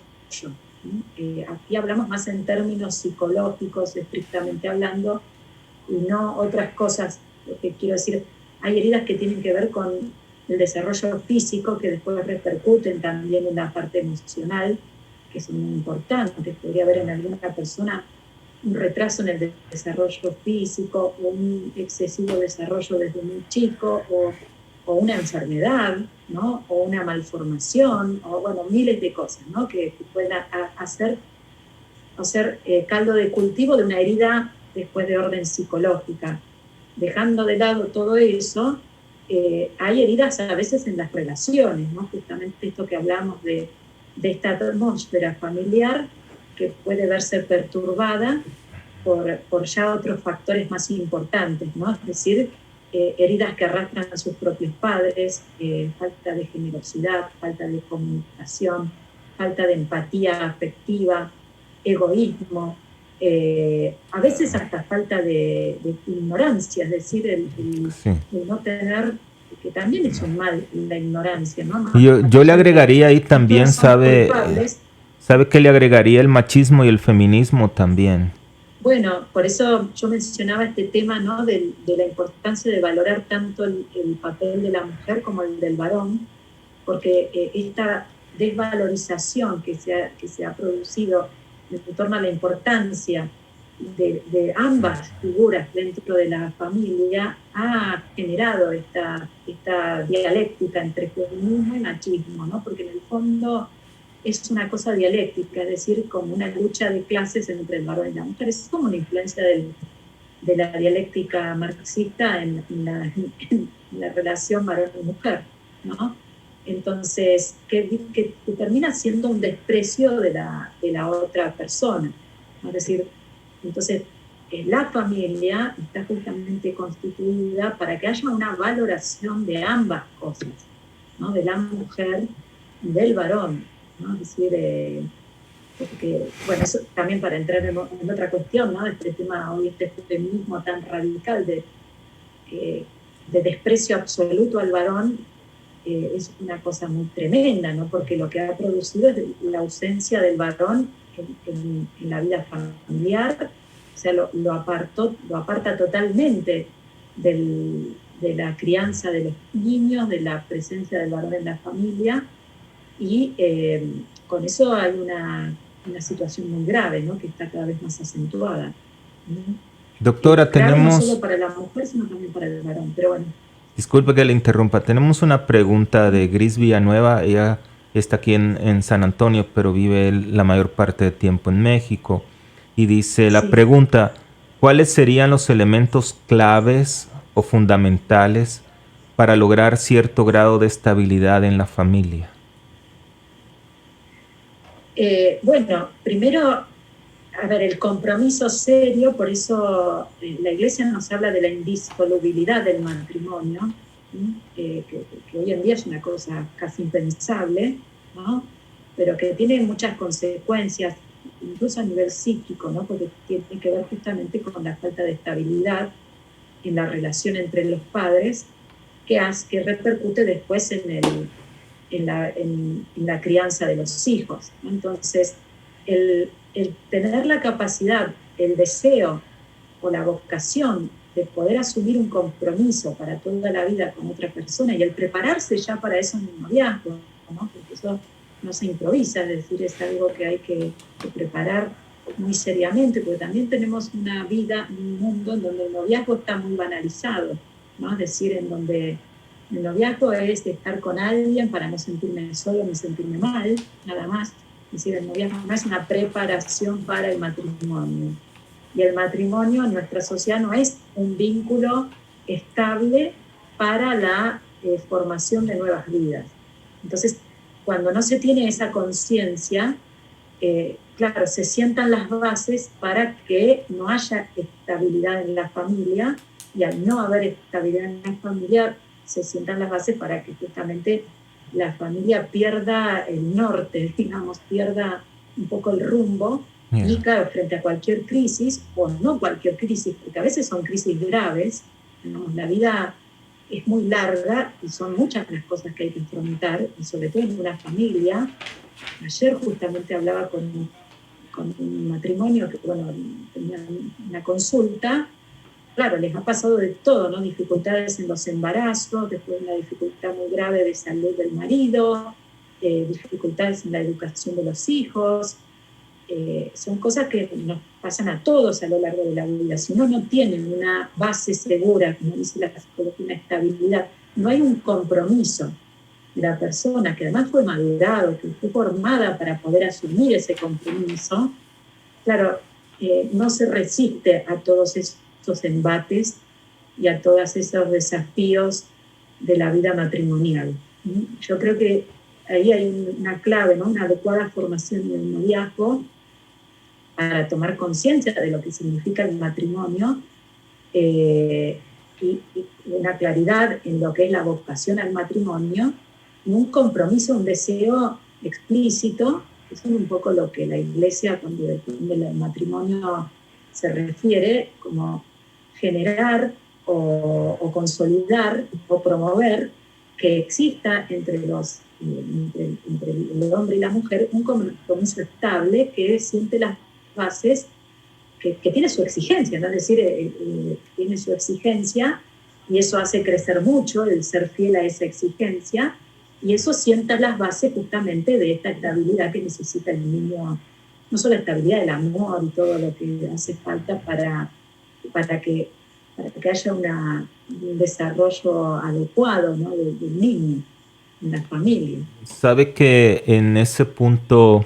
Aquí hablamos más en términos psicológicos, estrictamente hablando, y no otras cosas. Lo que quiero decir, hay heridas que tienen que ver con el desarrollo físico, que después repercuten también en la parte emocional, que son muy importantes. Podría haber en alguna persona un retraso en el desarrollo físico, o un excesivo desarrollo desde muy chico, o una enfermedad, ¿no? O una malformación, o bueno, miles de cosas, ¿no? Que pueden hacer caldo de cultivo de una herida después de orden psicológica. Dejando de lado todo eso, hay heridas a veces en las relaciones, ¿no? Justamente esto que hablamos de esta atmósfera familiar, que puede verse perturbada por ya otros factores más importantes, ¿no? Es decir, heridas que arrastran a sus propios padres, falta de generosidad, falta de comunicación, falta de empatía afectiva, egoísmo, a veces hasta falta de ignorancia, es decir, el no tener, que también es un mal, la ignorancia, ¿no? Yo le agregaría ahí también, sabe que le agregaría el machismo y el feminismo también. Bueno, por eso yo mencionaba este tema, ¿no? de la importancia de valorar tanto el papel de la mujer como el del varón, porque esta desvalorización que se ha producido en torno a la importancia de ambas figuras dentro de la familia ha generado esta dialéctica entre feminismo y machismo, ¿no? Porque en el fondo es una cosa dialéctica, es decir, como una lucha de clases entre el varón y la mujer. Es como una influencia de la dialéctica marxista en la relación varón y mujer, ¿no? Entonces, que termina siendo un desprecio de la otra persona, ¿no? Es decir, entonces, la familia está justamente constituida para que haya una valoración de ambas cosas, ¿no? De la mujer y del varón, ¿no? Es decir, porque, bueno, eso también para entrar en otra cuestión, ¿no? Este tema, hoy este feminismo tan radical de desprecio absoluto al varón, es una cosa muy tremenda, ¿no? Porque lo que ha producido es la ausencia del varón en la vida familiar, o sea, lo aparta totalmente de la crianza de los niños, de la presencia del varón en la familia, y con eso hay una situación muy grave, ¿no? Que está cada vez más acentuada, ¿no? Doctora, grave tenemos... no solo para la mujer, sino también para el varón, pero bueno. Disculpe que le interrumpa. Tenemos una pregunta de Gris Villanueva. Ella está aquí en San Antonio, pero vive la mayor parte del tiempo en México. Y dice la pregunta, ¿cuáles serían los elementos claves o fundamentales para lograr cierto grado de estabilidad en la familia? Bueno, primero, a ver, el compromiso serio, por eso la Iglesia nos habla de la indisolubilidad del matrimonio, que hoy en día es una cosa casi impensable, ¿no? Pero que tiene muchas consecuencias, incluso a nivel psíquico, ¿no? Porque tiene que ver justamente con la falta de estabilidad en la relación entre los padres, que repercute después en la crianza de los hijos, ¿no? Entonces, el tener la capacidad, el deseo o la vocación de poder asumir un compromiso para toda la vida con otra persona y el prepararse ya para eso en el noviazgo, ¿no? Porque eso no se improvisa, es decir, es algo que hay que preparar muy seriamente, porque también tenemos una vida, un mundo en donde el noviazgo está muy banalizado, ¿no? Es decir, en donde el noviazgo es estar con alguien para no sentirme solo ni sentirme mal, nada más. Es decir, el noviazgo no es una preparación para el matrimonio. Y el matrimonio en nuestra sociedad no es un vínculo estable para la formación de nuevas vidas. Entonces, cuando no se tiene esa conciencia, claro, se sientan las bases para que no haya estabilidad en la familia, y al no haber estabilidad en la familia, se sientan las bases para que justamente la familia pierda el norte, digamos, pierda un poco el rumbo. Yeah. Y claro, frente a cualquier crisis, o no cualquier crisis, porque a veces son crisis graves, ¿no? La vida es muy larga y son muchas las cosas que hay que enfrentar, y sobre todo en una familia. Ayer justamente hablaba con un matrimonio que, bueno, tenía una consulta. Claro, les ha pasado de todo, ¿no? Dificultades en los embarazos, después una dificultad muy grave de salud del marido, dificultades en la educación de los hijos. Son cosas que nos pasan a todos a lo largo de la vida. Si uno no tiene una base segura, como dice la psicología, una estabilidad, no hay un compromiso de la persona, que además fue madurado, que fue formada para poder asumir ese compromiso, claro, no se resiste a todos esos embates y a todos esos desafíos de la vida matrimonial. Yo creo que ahí hay una clave, ¿no? Una adecuada formación del noviazgo para tomar conciencia de lo que significa el matrimonio, y una claridad en lo que es la vocación al matrimonio, y un compromiso, un deseo explícito, que es un poco lo que la Iglesia, cuando del matrimonio se refiere, como generar o consolidar o promover que exista entre el hombre y la mujer un compromiso estable que siente las bases, que tiene su exigencia, ¿no? Es decir, tiene su exigencia, y eso hace crecer mucho el ser fiel a esa exigencia, y eso sienta las bases justamente de esta estabilidad que necesita el niño no solo la estabilidad del amor y todo lo que hace falta para que haya un desarrollo adecuado, ¿no? del niño en la familia. Sabe que en ese punto,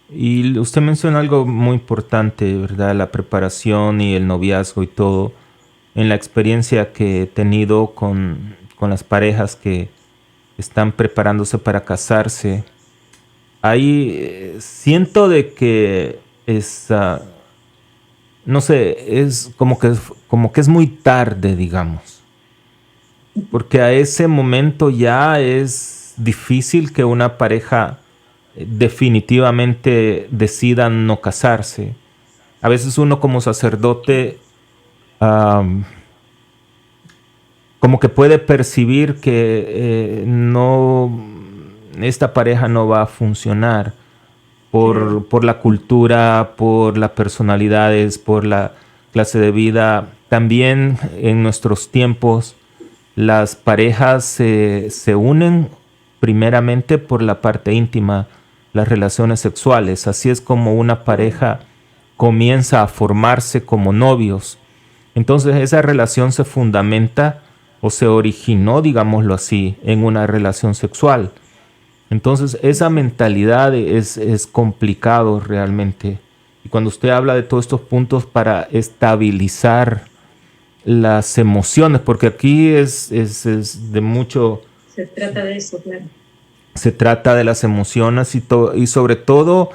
y usted menciona algo muy importante, ¿verdad? La preparación y el noviazgo y todo. En la experiencia que he tenido con las parejas que están preparándose para casarse, ahí siento de que es, no sé, es como que es muy tarde, digamos. Porque a ese momento ya es difícil que una pareja definitivamente decida no casarse. A veces uno como sacerdote am, como que puede percibir que no, esta pareja no va a funcionar por la cultura, por las personalidades, por la clase de vida. También en nuestros tiempos las parejas se unen primeramente por la parte íntima, las relaciones sexuales. Así es como una pareja comienza a formarse como novios. Entonces esa relación se fundamenta o se originó, digámoslo así, en una relación sexual. Entonces esa mentalidad es complicado realmente. Y cuando usted habla de todos estos puntos para estabilizar las emociones, porque aquí es de mucho, Se trata de eso, claro. se trata de las emociones y sobre todo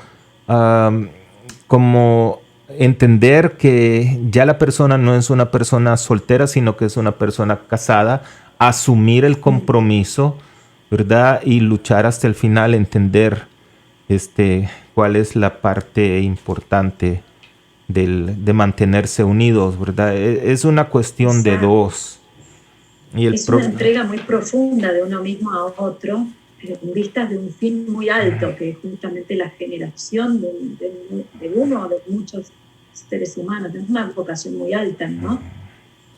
como entender que ya la persona no es una persona soltera, sino que es una persona casada, asumir el compromiso, ¿verdad? Y luchar hasta el final, entender cuál es la parte importante de mantenerse unidos, ¿verdad? Es una cuestión de Exacto. dos. Y Es una entrega muy profunda de uno mismo a otro, en vistas de un fin muy alto, que es justamente la generación de uno o de muchos seres humanos. Es una vocación muy alta, ¿no?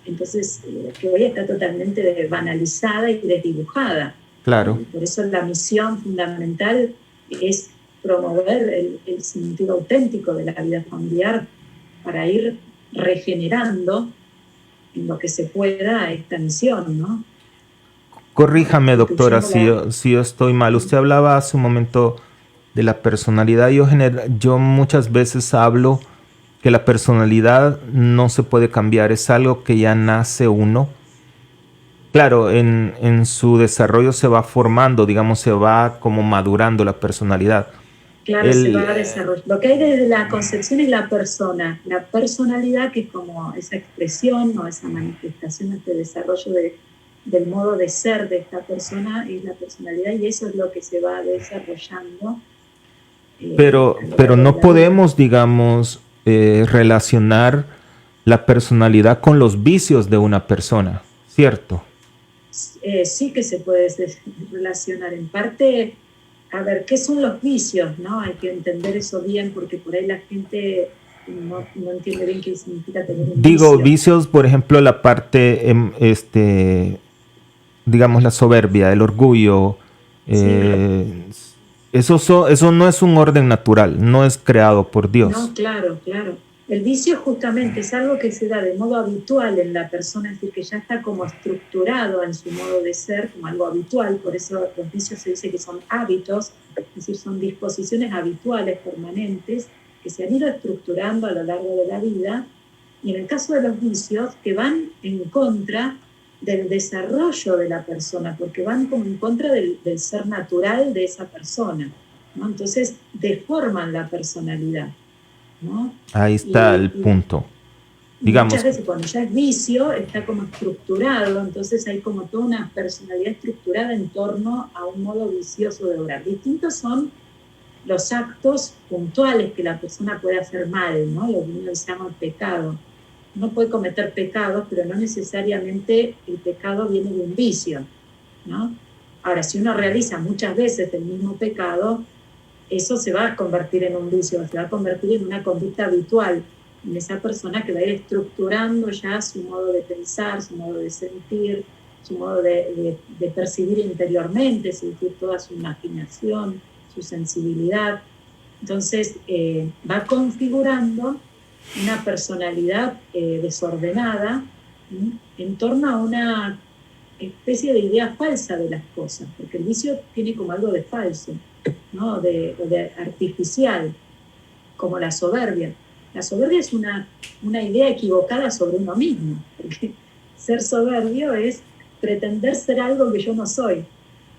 Entonces, que hoy está totalmente banalizada y desdibujada. Claro. Por eso la misión fundamental es promover el sentido auténtico de la vida familiar para ir regenerando en lo que se pueda esta misión, ¿no? Corríjame, doctora, si yo estoy mal. Usted hablaba hace un momento de la personalidad. Yo muchas veces hablo que la personalidad no se puede cambiar, es algo que ya nace uno. Claro, en su desarrollo se va formando, digamos, se va como madurando la personalidad. Claro, se va a desarrollar. Lo que hay desde la concepción es la persona, la personalidad, que es como esa expresión o esa manifestación, este desarrollo del modo de ser de esta persona, es la personalidad, y eso es lo que se va desarrollando. Pero no podemos, digamos, relacionar la personalidad con los vicios de una persona, ¿cierto? Sí que se puede relacionar. En parte, a ver, ¿qué son los vicios? ¿No? Hay que entender eso bien, porque por ahí la gente no entiende bien qué significa tener un Digo, vicio. vicios, por ejemplo, la parte, digamos, la soberbia, el orgullo. Eso no es un orden natural, no es creado por Dios. No, claro, claro. El vicio justamente es algo que se da de modo habitual en la persona, es decir, que ya está como estructurado en su modo de ser como algo habitual. Por eso los vicios se dice que son hábitos, es decir, son disposiciones habituales, permanentes, que se han ido estructurando a lo largo de la vida. Y en el caso de los vicios, que van en contra del desarrollo de la persona, porque van como en contra del ser natural de esa persona, ¿no? Entonces deforman la personalidad, ¿no? Ahí está el punto. Digamos, muchas veces cuando ya es vicio está como estructurado, entonces hay como toda una personalidad estructurada en torno a un modo vicioso de obrar. Distintos son los actos puntuales que la persona puede hacer mal, ¿no? Lo que uno se llama pecado. Uno puede cometer pecados, pero no necesariamente el pecado viene de un vicio, ¿no? Ahora, si uno realiza muchas veces el mismo pecado, eso se va a convertir en un vicio, se va a convertir en una conducta habitual en esa persona, que va a ir estructurando ya su modo de pensar, su modo de sentir, su modo de percibir interiormente, es decir, toda su imaginación, su sensibilidad. Entonces va configurando una personalidad desordenada, ¿sí?, en torno a una especie de idea falsa de las cosas, porque el vicio tiene como algo de falso, ¿no? de artificial, como la soberbia. La soberbia es una idea equivocada sobre uno mismo, porque ser soberbio es pretender ser algo que yo no soy,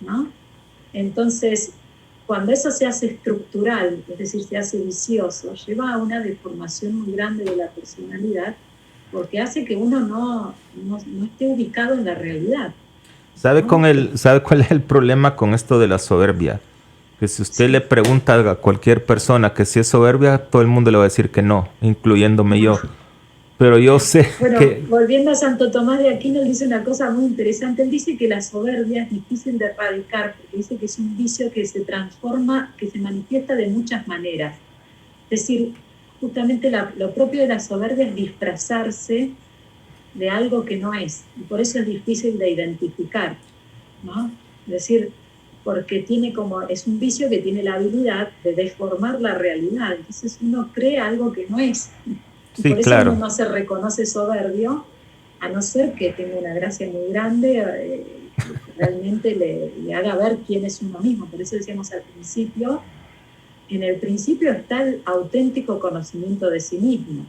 ¿no? Entonces, cuando eso se hace estructural, es decir, se hace vicioso, lleva a una deformación muy grande de la personalidad, porque hace que uno no esté ubicado en la realidad, ¿Sabe, ¿no? ¿Sabe cuál es el problema con esto de la soberbia? Que si usted le Sí. pregunta a cualquier persona que si es soberbia, todo el mundo le va a decir que no, incluyéndome yo. Pero yo sé Bueno, que... volviendo a Santo Tomás de Aquino, él dice una cosa muy interesante. Él dice que la soberbia es difícil de erradicar, porque dice que es un vicio que se transforma, que se manifiesta de muchas maneras. Es decir, justamente lo propio de la soberbia es disfrazarse de algo que no es, y por eso es difícil de identificar, ¿no? Es decir, porque es un vicio que tiene la habilidad de deformar la realidad. Entonces uno cree algo que no es. Y Sí, por eso uno claro. no se reconoce soberbio, a no ser que tenga una gracia muy grande, que realmente le haga ver quién es uno mismo. Por eso decíamos al principio, en el principio está el auténtico conocimiento de sí mismo,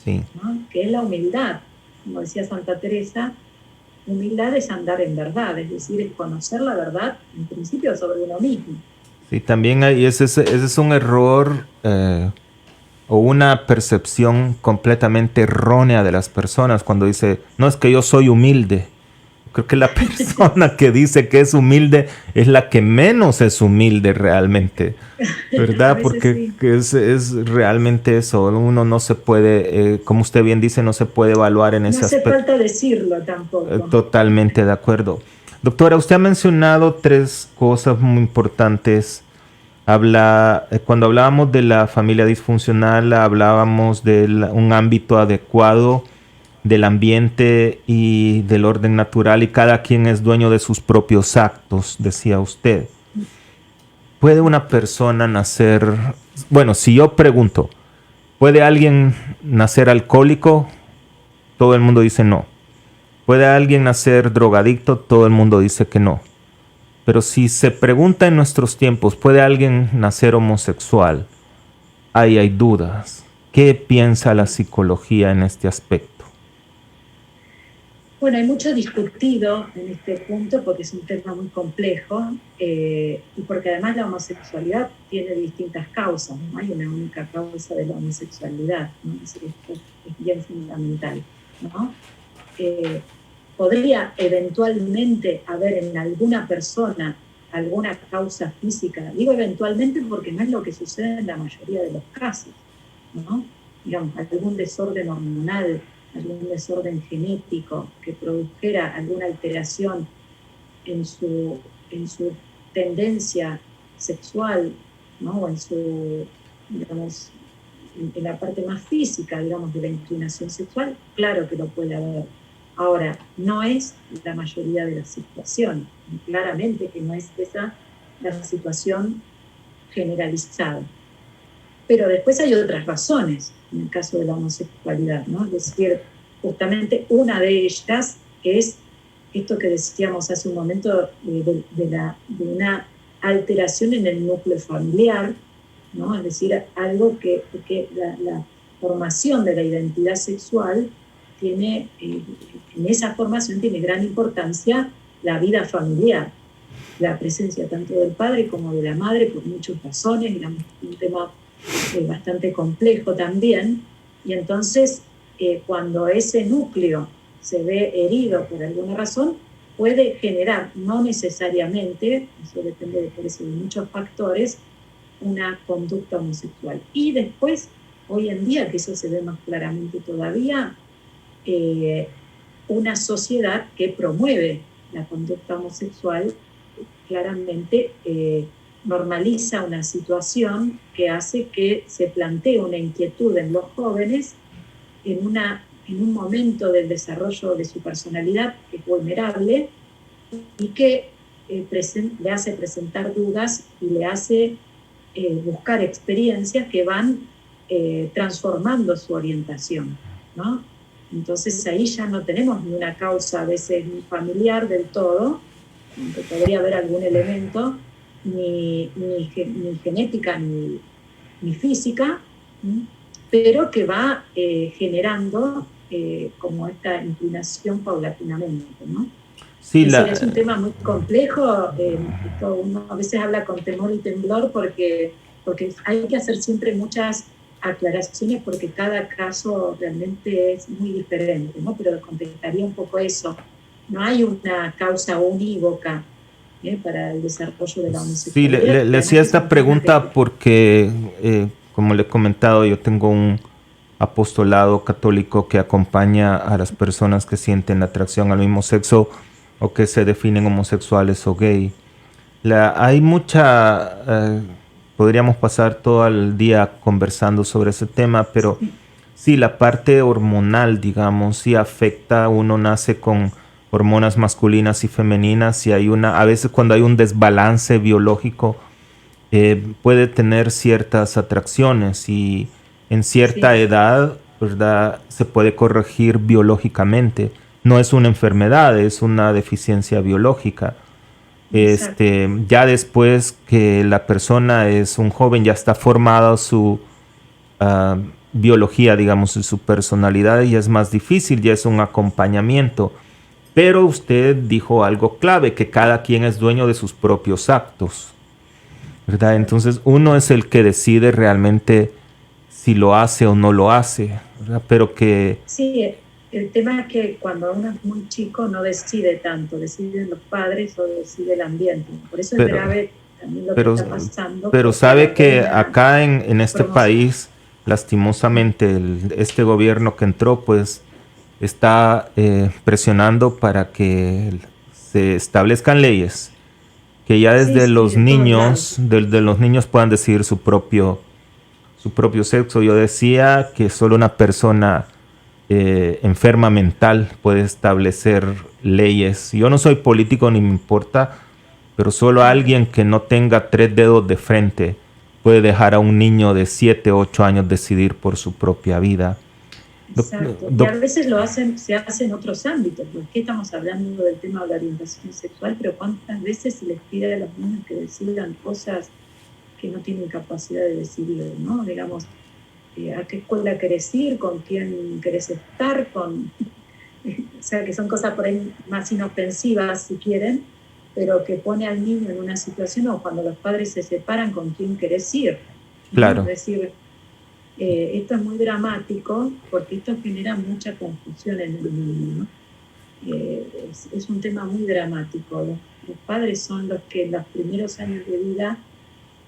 Sí. ¿no? Que es la humildad. Como decía Santa Teresa, humildad es andar en verdad, es decir, es conocer la verdad, en principio, sobre uno mismo. Sí, también hay, ese es un error o una percepción completamente errónea de las personas cuando dice, no, es que yo soy humilde. Creo que la persona que dice que es humilde es la que menos es humilde realmente, A ¿verdad? veces Porque sí. es realmente eso. Uno no se puede, como usted bien dice, no se puede evaluar en No ese hace aspecto. falta decirlo tampoco. Totalmente de acuerdo. Doctora, usted ha mencionado tres cosas muy importantes. Cuando hablábamos de la familia disfuncional, hablábamos de un ámbito adecuado del ambiente y del orden natural y cada quien es dueño de sus propios actos, decía usted. ¿Puede una persona nacer, bueno, si yo pregunto, ¿puede alguien nacer alcohólico? Todo el mundo dice no. ¿Puede alguien nacer drogadicto? Todo el mundo dice que no. Pero si se pregunta en nuestros tiempos, ¿puede alguien nacer homosexual? Ahí hay dudas. ¿Qué piensa la psicología en este aspecto? Bueno, hay mucho discutido en este punto porque es un tema muy complejo y porque además la homosexualidad tiene distintas causas, no hay una única causa de la homosexualidad, ¿no? Esto es bien fundamental, ¿no? Podría eventualmente haber en alguna persona alguna causa física, digo eventualmente porque no es lo que sucede en la mayoría de los casos, ¿no? Digamos, algún desorden hormonal, algún desorden genético que produjera alguna alteración en su tendencia sexual, ¿no? O en su, digamos, en la parte más física, digamos, de la inclinación sexual, claro que lo puede haber. Ahora, no es la mayoría de las situaciones, claramente que no es esa la situación generalizada. Pero después hay otras razones en el caso de la homosexualidad, ¿no? Es decir, justamente una de ellas es esto que decíamos hace un momento de una alteración en el núcleo familiar, ¿no? Es decir, algo que la formación de la identidad sexual tiene, en esa formación tiene gran importancia la vida familiar, la presencia tanto del padre como de la madre por muchas razones, digamos, un tema bastante complejo también, y entonces cuando ese núcleo se ve herido por alguna razón, puede generar, no necesariamente, eso depende de muchos factores, una conducta homosexual. Y después, hoy en día, que eso se ve más claramente todavía, una sociedad que promueve la conducta homosexual claramente normaliza una situación que hace que se plantee una inquietud en los jóvenes en un momento del desarrollo de su personalidad que es vulnerable y que le hace presentar dudas y le hace buscar experiencias que van transformando su orientación, ¿no? Entonces ahí ya no tenemos ni una causa a veces ni familiar del todo, aunque podría haber algún elemento, ni genética ni física, ¿sí? Pero que va generando como esta inclinación paulatinamente, ¿no? Sí, Es un tema muy complejo, uno a veces habla con temor y temblor porque hay que hacer siempre muchas aclaraciones porque cada caso realmente es muy diferente, ¿no? Pero contestaría un poco eso. No hay una causa unívoca para el desarrollo de la sí, homosexualidad. le hacía esta pregunta porque, como le he comentado, yo tengo un apostolado católico que acompaña a las personas que sienten atracción al mismo sexo o que se definen homosexuales o gay. Hay mucha... podríamos pasar todo el día conversando sobre ese tema, pero sí, la parte hormonal, digamos, sí afecta. Uno nace con hormonas masculinas y femeninas y a veces cuando hay un desbalance biológico, puede tener ciertas atracciones y en cierta edad, ¿verdad? Se puede corregir biológicamente. No es una enfermedad, es una deficiencia biológica. Ya después que la persona es un joven, ya está formada su biología, digamos, su personalidad, y es más difícil, ya es un acompañamiento. Pero usted dijo algo clave, que cada quien es dueño de sus propios actos, ¿verdad? Entonces uno es el que decide realmente si lo hace o no lo hace, ¿verdad? Pero que... Sí, el tema es que cuando uno es muy chico no decide tanto, deciden los padres o decide el ambiente. Por eso es grave también lo que está pasando. Pero sabe que acá en este país, lastimosamente, este gobierno que entró, pues está presionando para que se establezcan leyes que ya desde los niños, desde los niños puedan decidir su propio sexo. Yo decía que solo una persona enferma mental puede establecer leyes. Yo no soy político ni me importa, pero solo alguien que no tenga 3 dedos de frente puede dejar a un niño de 7, 8 años decidir por su propia vida. Exacto. Y a veces se hace en otros ámbitos, porque estamos hablando del tema de la orientación sexual, pero cuántas veces se les pide a los niños que decidan cosas que no tienen capacidad de decidir, ¿no? Digamos, a qué escuela querés ir, con quién querés estar, o sea, que son cosas por ahí más inofensivas, si quieren, pero que pone al niño en una situación, o cuando los padres se separan, con quién querés ir, ¿no? Claro. Es decir, esto es muy dramático porque esto genera mucha confusión en el niño, ¿no? Es un tema muy dramático. Los padres son los que en los primeros años de vida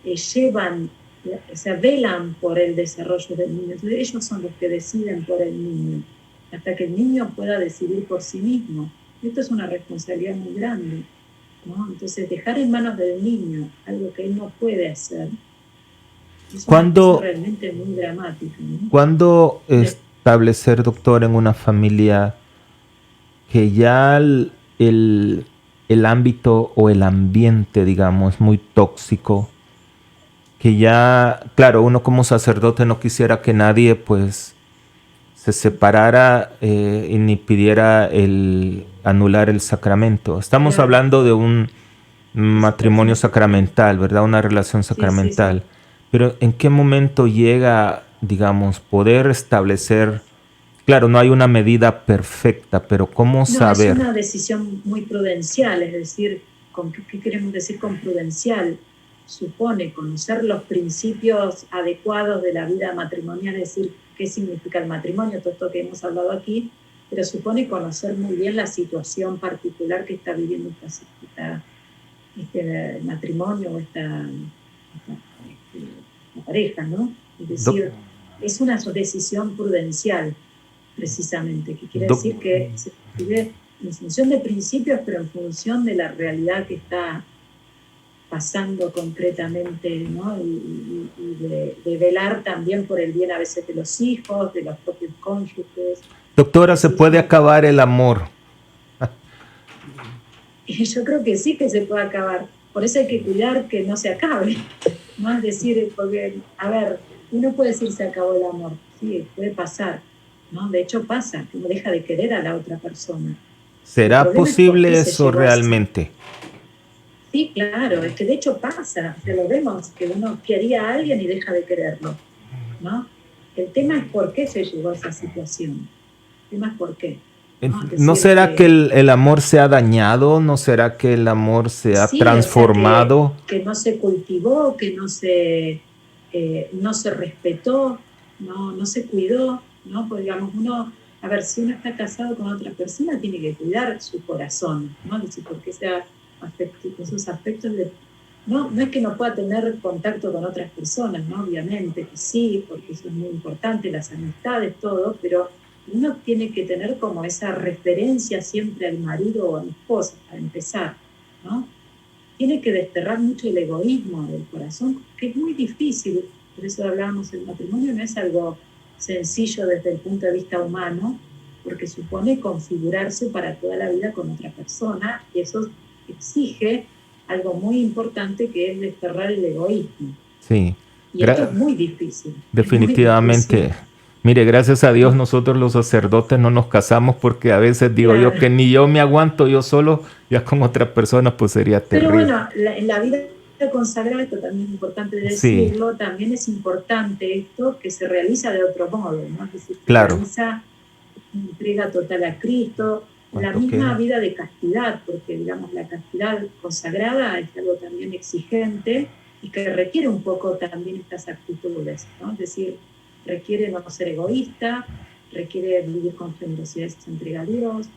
llevan, o sea, velan por el desarrollo del niño. Entonces ellos son los que deciden por el niño, hasta que el niño pueda decidir por sí mismo. Esto es una responsabilidad muy grande, ¿no? Entonces dejar en manos del niño algo que él no puede hacer es realmente muy dramático, ¿no? ¿Cuándo establecer, doctor, en una familia que ya el ámbito o el ambiente, digamos, es muy tóxico? Que ya, claro, uno como sacerdote no quisiera que nadie pues se separara y ni pidiera anular el sacramento. Estamos hablando de un matrimonio sacramental, ¿verdad? Una relación sacramental. Sí. Pero ¿en qué momento llega, digamos, poder establecer? Claro, no hay una medida perfecta, pero ¿cómo saber? Es una decisión muy prudencial, es decir, ¿qué queremos decir con prudencial? Supone conocer los principios adecuados de la vida matrimonial, es decir, qué significa el matrimonio, todo esto que hemos hablado aquí, pero supone conocer muy bien la situación particular que está viviendo este matrimonio o esta pareja, ¿no? Es decir, es una decisión prudencial, precisamente, que quiere decir que se vive en función de principios, pero en función de la realidad que está pasando concretamente, ¿no? Y de velar también por el bien a veces de los hijos, de los propios cónyuges. Doctora, ¿se puede acabar el amor? Yo creo que sí que se puede acabar. Por eso hay que cuidar que no se acabe. ¿no? Es decir, porque, a ver, uno puede decir se acabó el amor, sí, puede pasar, ¿no? De hecho pasa, que uno deja de querer a la otra persona. El ¿Será problema es por qué posible se eso llegó a ese. realmente? Sí, claro, es que de hecho pasa, que lo vemos, que uno quería a alguien y deja de quererlo, ¿no? El tema es por qué se llegó a esa situación. El tema es por qué, ¿no? Es ¿No decir, será que el amor se ha dañado? ¿No será que el amor se ha sí, o sea, transformado? que no se cultivó, que no se respetó, no se cuidó, ¿no? Porque digamos, uno, a ver, si uno está casado con otra persona, tiene que cuidar su corazón, ¿no? Es decir, porque esos aspectos no es que no pueda tener contacto con otras personas, ¿no? Obviamente que sí, porque eso es muy importante, las amistades, todo, pero uno tiene que tener como esa referencia siempre al marido o a la esposa, para empezar, ¿no? Tiene que desterrar mucho el egoísmo del corazón, que es muy difícil, por eso hablábamos, el matrimonio no es algo sencillo desde el punto de vista humano, porque supone configurarse para toda la vida con otra persona, y eso exige algo muy importante que es desterrar el egoísmo. Sí, Y esto es muy difícil. definitivamente. Es muy difícil. Mire, gracias a Dios nosotros los sacerdotes no nos casamos porque a veces digo yo Claro. que ni yo me aguanto yo solo, ya con otra persona pues sería Pero terrible. bueno, en la vida consagrada, esto también es importante Sí, decirlo, también es importante esto que se realiza de otro modo, ¿no? Es decir, se claro. realiza una entrega total a Cristo, la ¿Cuánto misma queda? vida de castidad, porque digamos la castidad consagrada es algo también exigente y que requiere un poco también estas actitudes, ¿no? Es decir, requiere no ser egoísta, requiere vivir con generosidad y se entrega a Dios,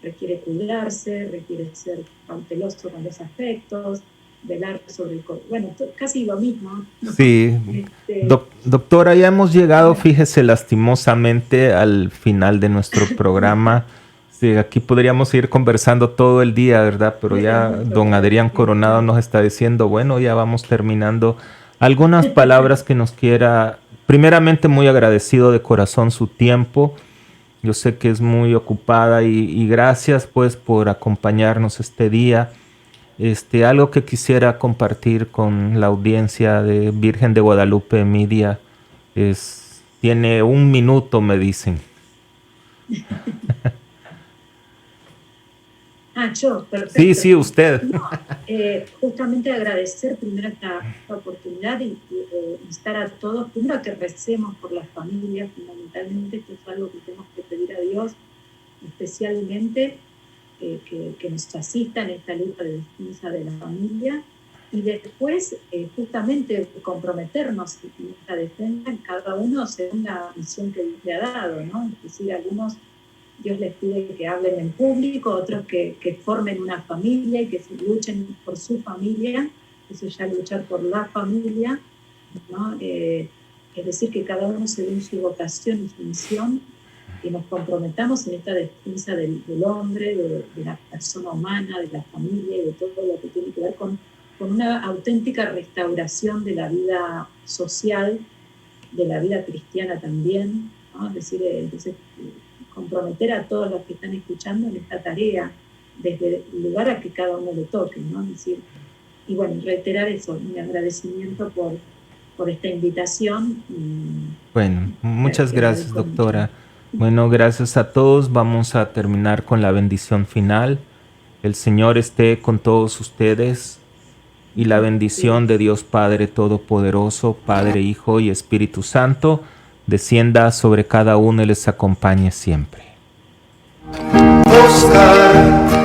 requiere cuidarse, requiere ser cauteloso con los afectos, velar sobre el bueno, casi lo mismo, ¿no? Sí, doctora, ya hemos llegado, fíjese, lastimosamente al final de nuestro programa. Sí, aquí podríamos ir conversando todo el día, ¿verdad? Pero ya don Adrián Coronado nos está diciendo, bueno, ya vamos terminando. Algunas palabras que nos quiera, primeramente muy agradecido de corazón su tiempo. Yo sé que es muy ocupada y gracias pues por acompañarnos este día. Algo que quisiera compartir con la audiencia de Virgen de Guadalupe Media tiene 1 minuto, me dicen. Yo, perfecto. Sí, usted. No, justamente agradecer primero esta oportunidad y instar a todos, primero a que recemos por las familias, fundamentalmente, esto es algo que tenemos que pedir a Dios, especialmente que nos asista en esta lucha de defensa de la familia, y después justamente comprometernos en esta defensa, en cada uno según la misión que Dios le ha dado, ¿no? Es decir, algunos Dios les pide que hablen en público, otros que formen una familia y que se luchen por su familia, eso ya luchar por la familia, ¿no? Es decir, que cada uno según su vocación y su misión, que nos comprometamos en esta defensa del hombre, de la persona humana, de la familia y de todo lo que tiene que ver con una auténtica restauración de la vida social, de la vida cristiana también, ¿no? Es decir, entonces comprometer a todos los que están escuchando en esta tarea, desde el lugar a que cada uno le toque, ¿no? Es decir, y bueno, reiterar eso, mi agradecimiento por esta invitación. Bueno, muchas gracias, doctora. Bueno, gracias a todos. Vamos a terminar con la bendición final. El Señor esté con todos ustedes y la bendición de Dios Padre Todopoderoso, Padre, Hijo y Espíritu Santo, descienda sobre cada uno y les acompañe siempre. Oscar.